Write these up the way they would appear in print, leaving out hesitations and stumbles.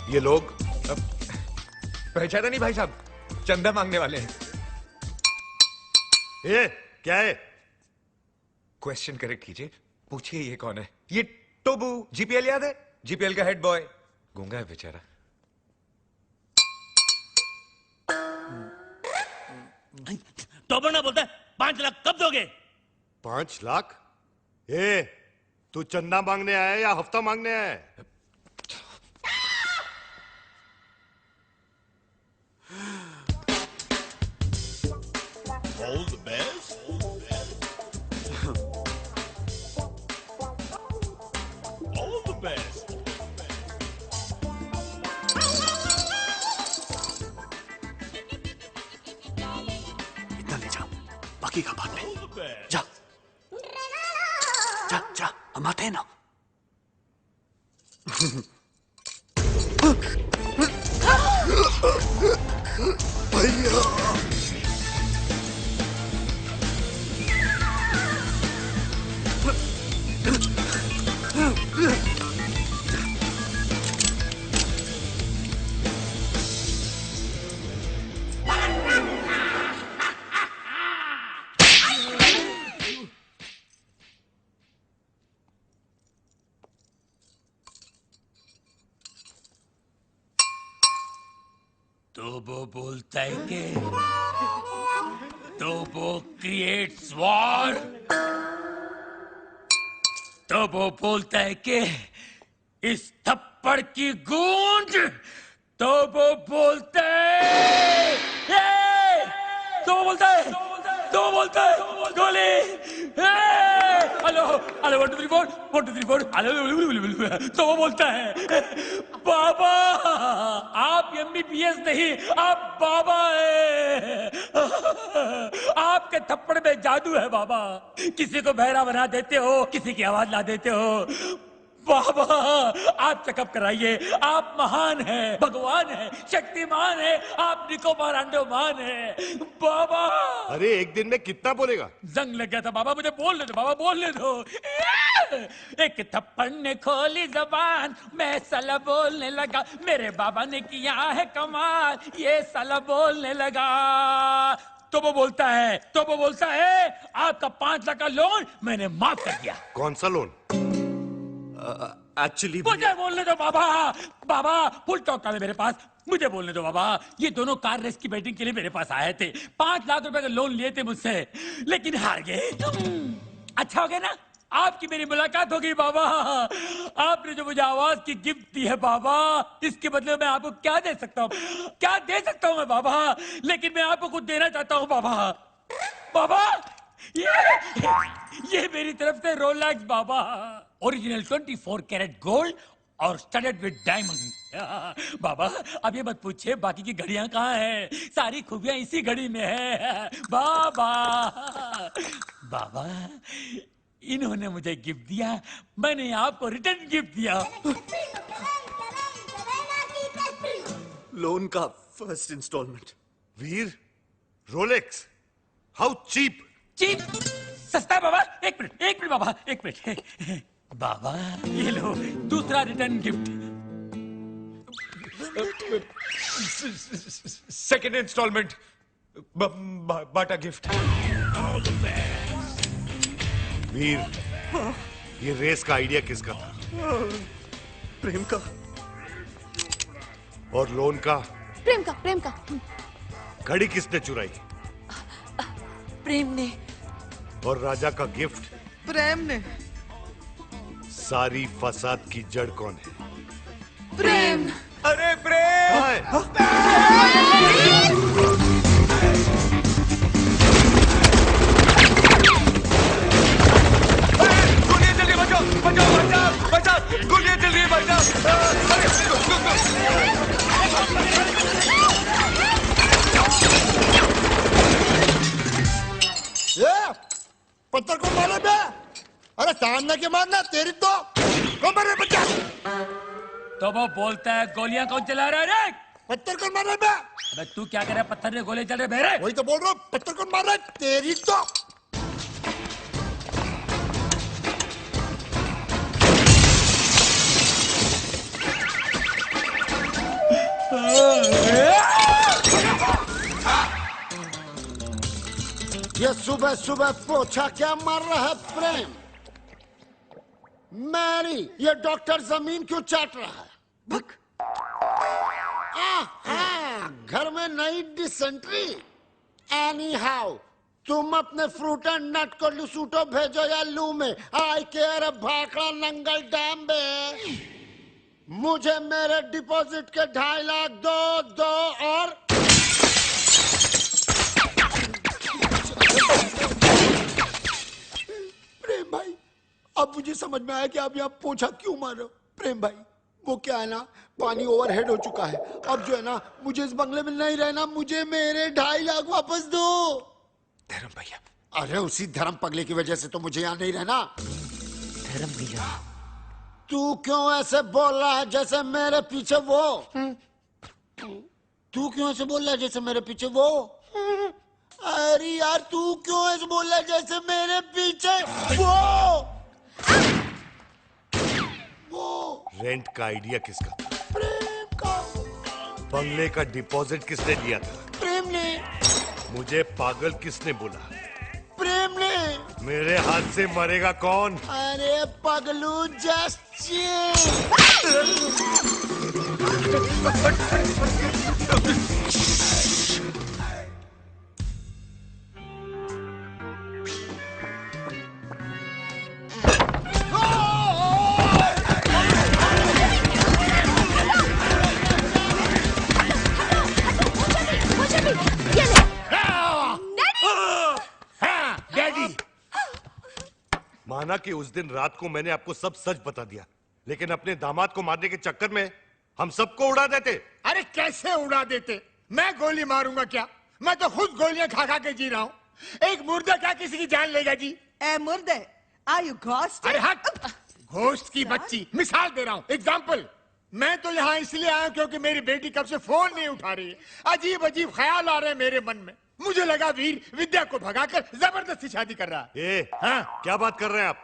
ये लोग पहचाना नहीं भाई साहब, चंदा मांगने वाले हैं। ये क्या है? क्वेश्चन करेक्ट कीजिए, पूछिए ये कौन है? ये टोबू, जीपीएल याद है? जीपीएल का हेड बॉय, गूंगा है बेचारा। टोबू ना बोलता है 5 लाख कब दोगे? 5 लाख? ए, तू चंदा मांगने आया है या हफ्ता मांगने आया है? All the best. All the best. इतना ले जा, बाकी का बाद में। All the best. जा जा जा, हम आते हैं ना। भैया तो वो बोलता है कि तो वो क्रिएट्स वॉर। तो वो बोलता है कि इस थप्पड़ की गूंज। तो वो बोलता है तो वो बोलता है तो वो बोलता है गोली। Hello hello 1 2 3 4 1 2 3 4 hello. तो वो बोलता है बाबा आप एमबीबीएस नहीं, आप बाबा है। आपके थप्पड़ में जादू है बाबा। किसी को बहरा बना देते हो, किसी की आवाज ला देते हो। बाबा आप चेकअप कराइए, आप महान हैं, भगवान हैं, शक्तिमान हैं, आप निकोबार अंडोमान हैं बाबा। अरे एक दिन में कितना बोलेगा? जंग लग गया था बाबा, मुझे बोलने दो बाबा, बोलने दो। एक थप्पड़ ने खोली जबान, मैं साला बोलने लगा। मेरे बाबा ने किया है कमाल, ये साला बोलने लगा। तो वो बोलता है आपका 5 लाख का लोन मैंने माफ कर दिया। कौन सा लोन? एक्चुअली मुझे बोलने दो बाबा। बाबा फुल टॉक है मेरे पास, मुझे बोलने दो बाबा। ये दोनों कार रेस की बैटिंग के लिए मेरे पास आए थे। 5 लाख रुपए का लोन लिए थे मुझसे, लेकिन हार गए। अच्छा हो गया ना, आपकी मेरी मुलाकात हो गई बाबा। आपने जो मुझे आवाज की गिफ्ट दी है बाबा, इसके बदले में आपको क्या दे सकता हूँ? क्या दे सकता हूँ मैं बाबा? लेकिन मैं आपको कुछ देना चाहता हूँ बाबा। बाबा ये मेरी तरफ से रोलेक्स बाबा, ओरिजिनल 24 कैरेट गोल्ड और स्टडेड विद डायमंड। बाबा अब ये मत पूछिए बाकी की घड़ियां कहाँ हैं, सारी खूबियां इसी घड़ी में है बाबा। बाबा इन्होंने मुझे गिफ्ट दिया, मैंने आपको रिटर्न गिफ्ट दिया। लोन का first instalment. Veer, Rolex, how cheap. Cheap सस्ता है बाबा। एक मिनट बाबा, एक मिनट। बाबा ये लो दूसरा रिटर्न गिफ्ट। सेकेंड इंस्टॉलमेंट, बाटा गिफ्ट। वीर, ये रेस का आइडिया किसका था? प्रेम का। और लोन का? प्रेम का। घड़ी किसने चुराई? प्रेम ने। और राजा का गिफ्ट? प्रेम ने। सारी फसाद की जड़ कौन है? प्रेम। अरे प्रेम! गोलियां चल रही, बचाओ! गोलियां चल रही है, पत्थर को मारे बे? अरे सामने के मारना तेरी तो को मारे बच्चा। तो वो बोलता है गोलियां कौन चला रहा है रे? पत्थर को मारे बे? अबे तू क्या कर रहा है? पत्थर ने गोले चल रहे मेरे। वही तो बोल रहा हूँ, पत्थर को मार रहा है तेरी तो। ये सुबह सुबह पोछा क्या मार रहा है प्रेम? मैरी, ये डॉक्टर जमीन क्यों चाट रहा है? घर में नई डिसेंट्री। एनी हाउ, तुम अपने फ्रूट एंड नट को लुसूटो भेजो या लू में। आई केयर भाखड़ा नंगल डैम बे। मुझे मेरे डिपॉजिट के 2.5 लाख दो और प्रेम भाई, अब मुझे समझ में आया कि आप यहाँ पोछा क्यों मार रहे हो। प्रेम भाई, वो क्या है ना, पानी ओवरहेड हो चुका है। अब जो है ना, मुझे इस बंगले में नहीं रहना। मुझे मेरे 2.5 लाख वापस दो। धर्म भैया। अरे उसी धर्म पगले की वजह से तो मुझे यहाँ नहीं रहना। धर्म भैया, तू क्यों ऐसे बोल रहा है जैसे मेरे पीछे वो? तू क्यों ऐसे बोल रहा है जैसे मेरे पीछे वो? अरे यार, तू क्यों ऐसे बोल रहा है जैसे मेरे पीछे वो? रेंट का आइडिया किसका था? प्रेम का। बंगले का डिपॉजिट किसने दिया था? प्रेम ने। मुझे पागल किसने बोला? प्रेम ने। मेरे हाथ से मरेगा कौन? अरे पगलू, जस्ट माना कि उस दिन रात को मैंने आपको सब सच बता दिया, लेकिन अपने दामाद को मारने के चक्कर में हम सबको उड़ा देते। अरे कैसे उड़ा देते? मैं गोली मारूंगा क्या? मैं तो खुद गोलियां खा खा के जी रहा हूँ। एक मुर्दा क्या किसी की जान लेगा जी? ए मुर्दे, आर यू घोस्ट? अरे हट! घोस्ट की बच्ची, मिसाल दे रहा हूँ, एग्जाम्पल। मैं तो यहाँ इसलिए आया क्योंकि मेरी बेटी कब से फोन नहीं उठा रही है। अजीब अजीब ख्याल आ रहे हैं मेरे मन में। मुझे लगा वीर विद्या को भगाकर जबरदस्ती शादी कर रहा है। हाँ? क्या बात कर रहे हैं आप?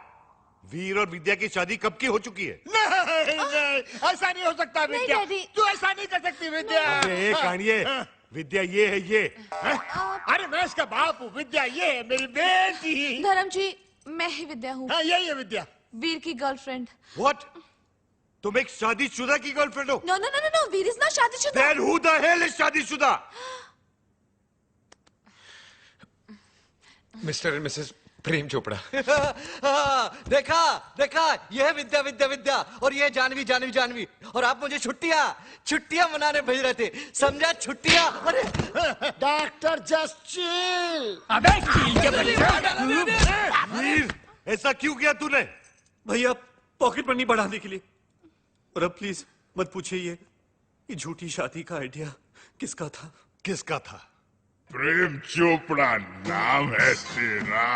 वीर और विद्या की शादी कब की हो चुकी है? नहीं, ऐसा नहीं हो सकता विद्या। तू ऐसा नहीं कर सकती विद्या। विद्या ये है ये। अरे मैं इसका बाप हूँ, विद्या ये है मेरी बेटी। धर्म जी, मैं ही विद्या हूँ। हाँ, यही है विद्या, वीर की गर्लफ्रेंड। What? तुम एक शादीशुदा की गर्लफ्रेंड हो? No no no no, Veer is not शादीशुदा। Then who the hell is शादीशुदा? Mr and Mrs Prem Chopra. देखा देखा, ये है विद्या विद्या विद्या, और ये जानवी जानवी जानवी। और आप मुझे छुट्टियां मनाने भेज रहे थे, समझा? छुट्टियां। अरे डॉक्टर, जस्ट चिल। अबे चील के बच्चा! वीर, ऐसा क्यों किया तूने? भैया, पॉकेट मनी बढ़ाने के लिए। और अब प्लीज मत पूछिए ये झूठी शादी का आइडिया किसका था? किसका था? प्रेम चोपड़ा नाम है तेरा।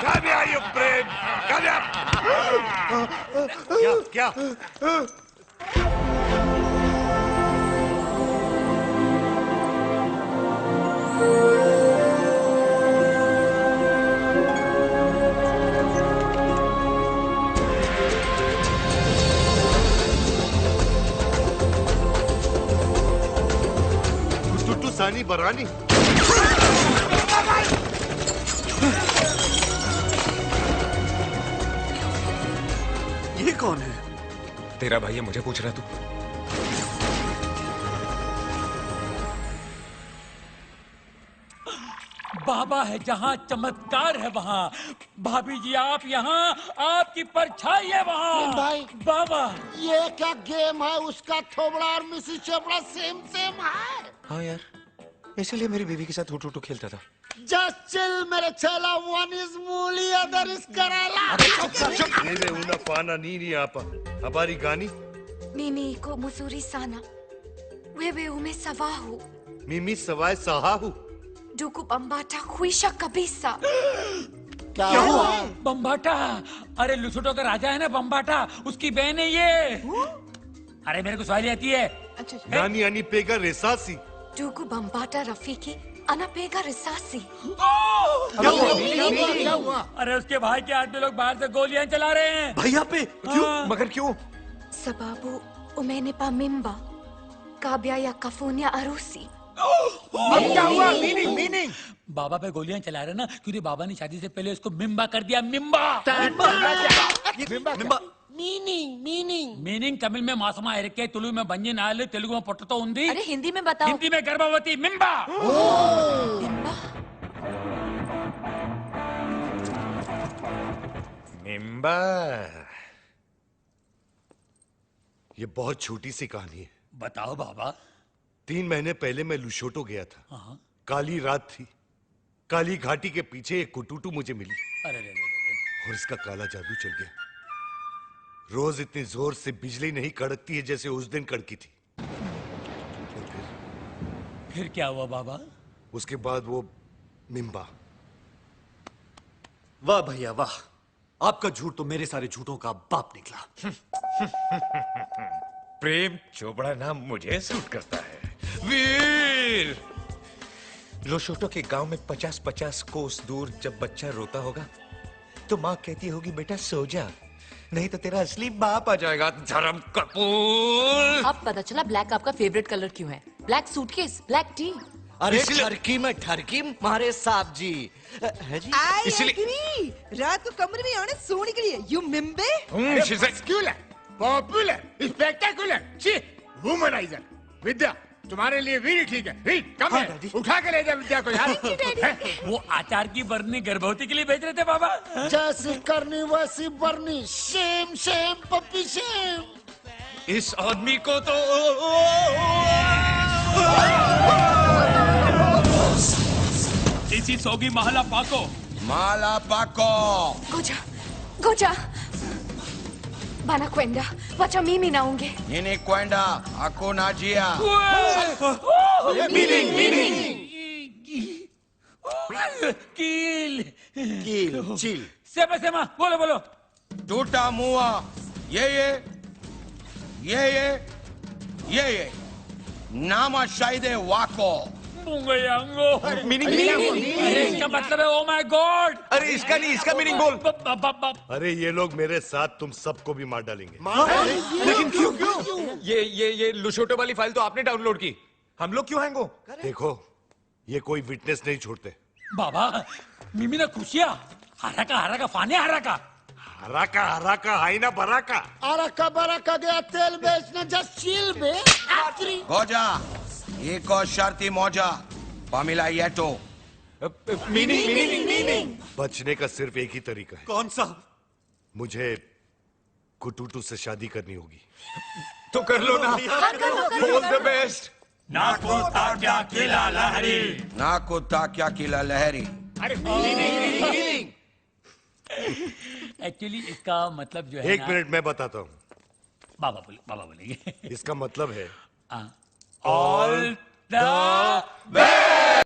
Come here, you Prem. Come here। क्या? टुट्टू सानी बरानी। ये कौन है? तेरा भाई है, मुझे पूछ रहा तू? बाबा है जहाँ, चमत्कार है वहाँ। भाभी जी आप यहाँ, आपकी परछाई है वहाँ। भाई, बाबा, ये क्या गेम है? उसका थोबड़ा और मिसिस चोपड़ा सेम सेम है। हाँ यार, इसीलिए मेरी बीवी के साथ हुटू खेलता था। जस्ट चिल मेरे चेला। वन इज मूली, अदर इज करेला। Nene una pana nini apa. Habari gani? Mimi ko muzuri sana. Wewe umesahau. Mimi sawai sahahu. Duku bambata huisha kabisa. क्या हुआ? बम्बाटा। अरे लुसुटो का राजा है ना बम्बाटा, उसकी बहन है ये। अरे मेरे को सवाल आती है। अच्छा अच्छा। Nani ani pega resasi. Duku bambata Rafiki, ana pega risasi. क्या हुआ? अरे उसके भाई के आदमी लोग बाहर से गोलियां चला रहे हैं। भैया पे क्यों? मगर क्यों? Sababu umenipa mimba. Kabla ya kufanya harusi. अब क्या हुआ? मीनिंग मीनिंग बाबा पे गोलियां चला रहे ना, क्योंकि बाबा ने शादी से पहले उसको मिम्बा कर दिया। मिम्बा मीनिंग मीनिंग मीनिंग तमिल में मासमा इरके, तुलु में बंजिन आयल, तेलुगु में पोटतो उंदी, अरे हिंदी में बताओ। हिंदी में गर्भवती। मिम्बा। मिम्बा। ये बहुत छोटी सी कहानी है। बताओ बाबा। 3 महीने पहले मैं लुशोटो गया था। काली रात थी। काली घाटी के पीछे एक कुटुटू मुझे मिली अरे रे रे रे। और इसका काला जादू चल गया। रोज इतनी जोर से बिजली नहीं कड़कती है जैसे उस दिन कड़की थी। फिर क्या हुआ बाबा? उसके बाद वो मिम्बा। वाह भैया वाह, आपका झूठ तो मेरे सारे झूठों का बाप निकला। प्रेम चोपड़ा नाम मुझे सूट करता है। वीर, लोशोटो के गांव में 50-50 कोस दूर जब बच्चा रोता होगा तो माँ कहती होगी बेटा सो जा, नहीं तो तेरा असली बाप आ जाएगा। धर्म कपूर। अब पता चला ब्लैक आपका फेवरेट कलर क्यों है। Black suitcase, black T. अरे ठरकी में ठरकी मारे साहब जी है जी। इसलिए रात को कमरे में आने सोने के लिए यू मिम्बे। Muscular, popular, spectacular, womaniser. Vidya तुम्हारे लिए वीर ठीक है। वीर कम है, उठा के ले जा विद्या को यार। वो आचार की बरनी गर्भवती के लिए भेज रहे थे बाबा। जैसी करनी वैसी बरनी। Shame shame puppy shame. इस आदमी को तो इसी सोगी महला पाको। माला पाको Goja, Goja. Bana kwenda, wacha mimi naonge. nini kwenda hakuna njia. कील Kill, chill. सेमा सेमा बोलो बोलो। tutamua yeye yeye yeye nama shahide wako. मुंगे यांगो। मीनिंग अरे इसका मतलब है ओ माय गॉड। अरे इसका नहीं, इसका मीनिंग बोल। अरे ये लोग मेरे साथ तुम सबको भी मार डालेंगे। लेकिन क्यों? ये लुशोटो वाली फाइल तो आपने डाउनलोड की, हम लोग क्यों हैंग हो? देखो ये कोई विटनेस नहीं छोड़ते। बाबा मिमी ने खुशिया हरा का फाने हरा का हरा का हाई ना भरा का। अरका बरका गया तेल बेचने। जस्ट चिल बे। goja iko sharti moja pamila yeto. Meaning बचने का सिर्फ एक ही तरीका है। कौन सा? मुझे कुटुटू से शादी करनी होगी। तो कर लो ना। All the best. नाको ताक्या किला लहरी। naku takya kila lahari. Actually इसका मतलब जो है एक मिनट मैं बताता हूँ। बाबा बोलेंगे। इसका मतलब है ऑल द